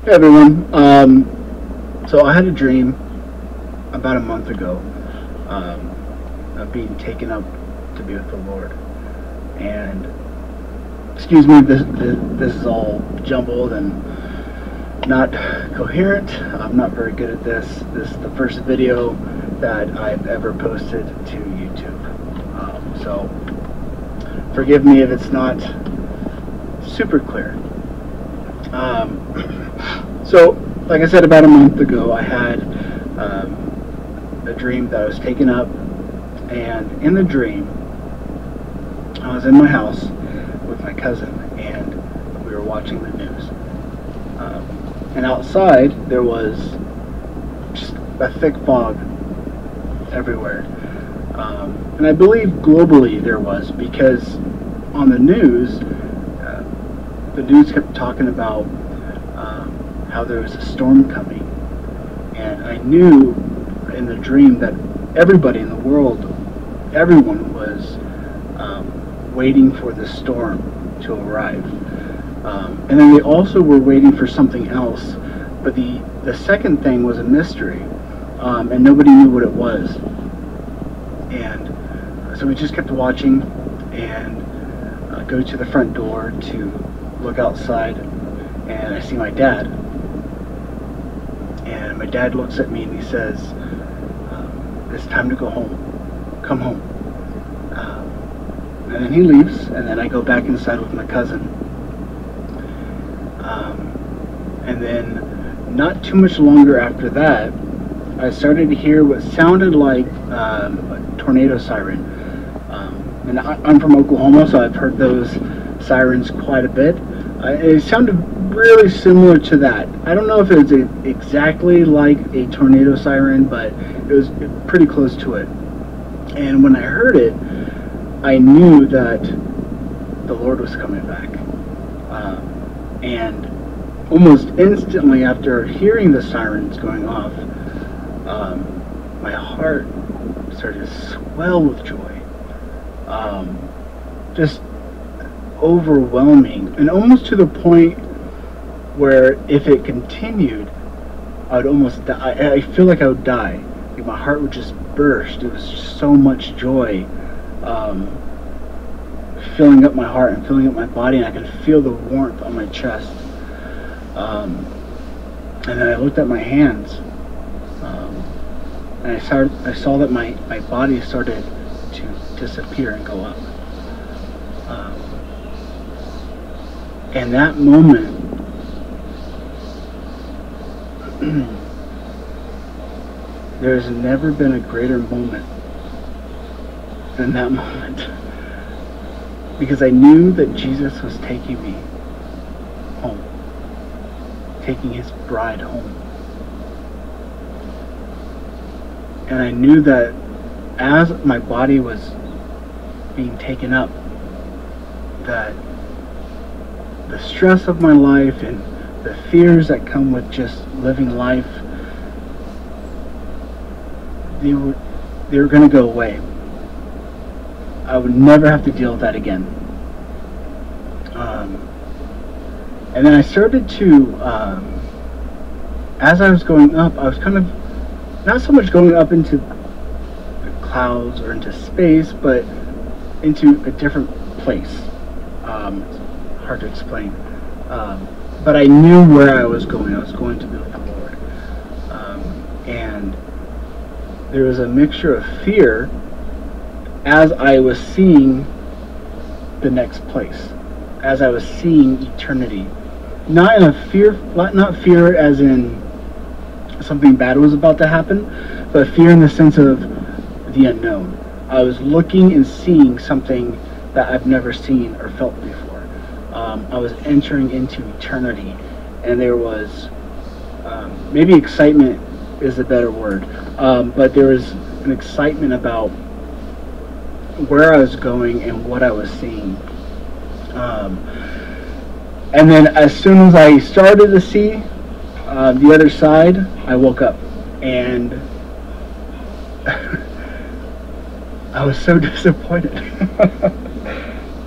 Hey everyone. So I had a dream about a month ago of being taken up to be with the Lord. And excuse me, this is all jumbled and not coherent. I'm not very good at this. This is the first video that I've ever posted to YouTube. So forgive me if it's not super clear. So, like I said, about a month ago, I had a dream that I was taken up, and in the dream, I was in my house with my cousin, and we were watching the news. And outside, there was just a thick fog everywhere. And I believe globally there was, because on the news kept talking about how there was a storm coming, and I knew in the dream that everybody in the world, everyone was waiting for the storm to arrive, and then they also were waiting for something else, but the second thing was a mystery, and nobody knew what it was. And so we just kept watching, and go to the front door to look outside, and I see my dad. And my dad looks at me and he says, it's time to go home. Come home. And then he leaves, and then I go back inside with my cousin. And then not too much longer after that, I started to hear what sounded like a tornado siren. And I'm from Oklahoma, so I've heard those sirens quite a bit. It sounded really similar to that. I don't know if it was exactly like a tornado siren, but it was pretty close to it. And when I heard it, I knew that the Lord was coming back. And almost instantly after hearing the sirens going off, my heart started to swell with joy. Just overwhelming, and almost to the point where if it continued, I would almost die. I feel like I would die. Like my heart would just burst. It was just so much joy filling up my heart and filling up my body, and I could feel the warmth on my chest. And then I looked at my hands, and I saw that my body started to disappear and go up. And that moment, there's never been a greater moment than that moment, because I knew that Jesus was taking me home, taking his bride home. And I knew that as my body was being taken up, that the stress of my life and the fears that come with just living life, they were going to go away. I would never have to deal with that again. And then I started to, as I was going up, I was kind of not so much going up into the clouds or into space, but into a different place. It's hard to explain. But I knew where I was going. I was going to be with the Lord. And there was a mixture of fear as I was seeing the next place, as I was seeing eternity. Not fear as in something bad was about to happen, but fear in the sense of the unknown. I was looking and seeing something that I've never seen or felt before. I was entering into eternity, and there was maybe excitement is a better word, but there was an excitement about where I was going and what I was seeing. And then as soon as I started to see the other side, I woke up, and I was so disappointed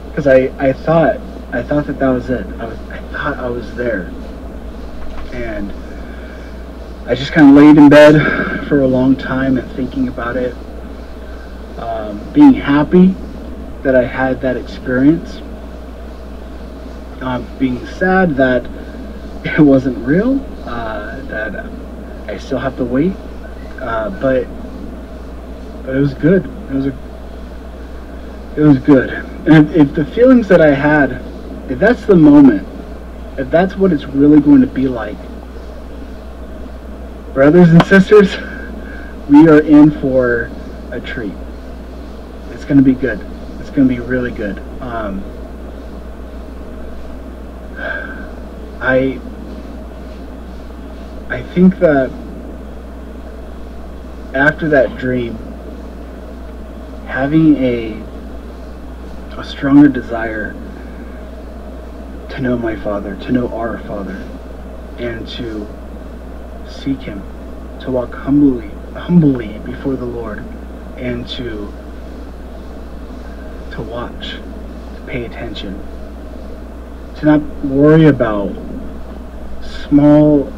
because I thought that was it. I thought I was there, And I just kind of laid in bed for a long time and thinking about it, being happy that I had that experience, being sad that it wasn't real, that I still have to wait, but it was good. It was good. And if the feelings that I had, if that's the moment, if that's what it's really going to be like, brothers and sisters, we are in for a treat. It's going to be good. It's going to be really good. I think that after that dream, having a stronger desire to know my Father, to know our Father, and to seek Him, to walk humbly before the Lord, and to watch, to pay attention, to not worry about small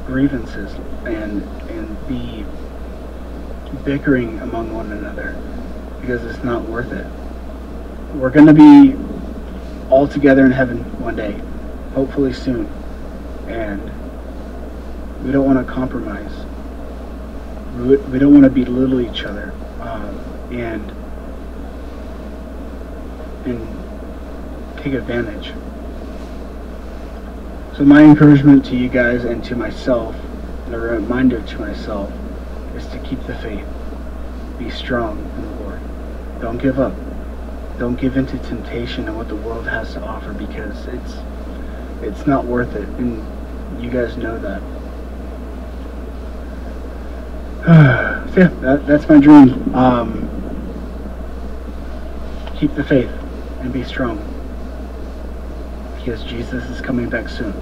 grievances and be bickering among one another, because it's not worth it. We're going to be all together in heaven one day, hopefully soon, and we don't want to compromise. We don't want to belittle each other, and take advantage. So my encouragement to you guys and to myself, and a reminder to myself, is to keep the faith. Be strong in the Lord. Don't give up. Don't give in to temptation and what the world has to offer, because it's not worth it, and you guys know that. So yeah, that's my dream. Keep the faith and be strong, because Jesus is coming back soon.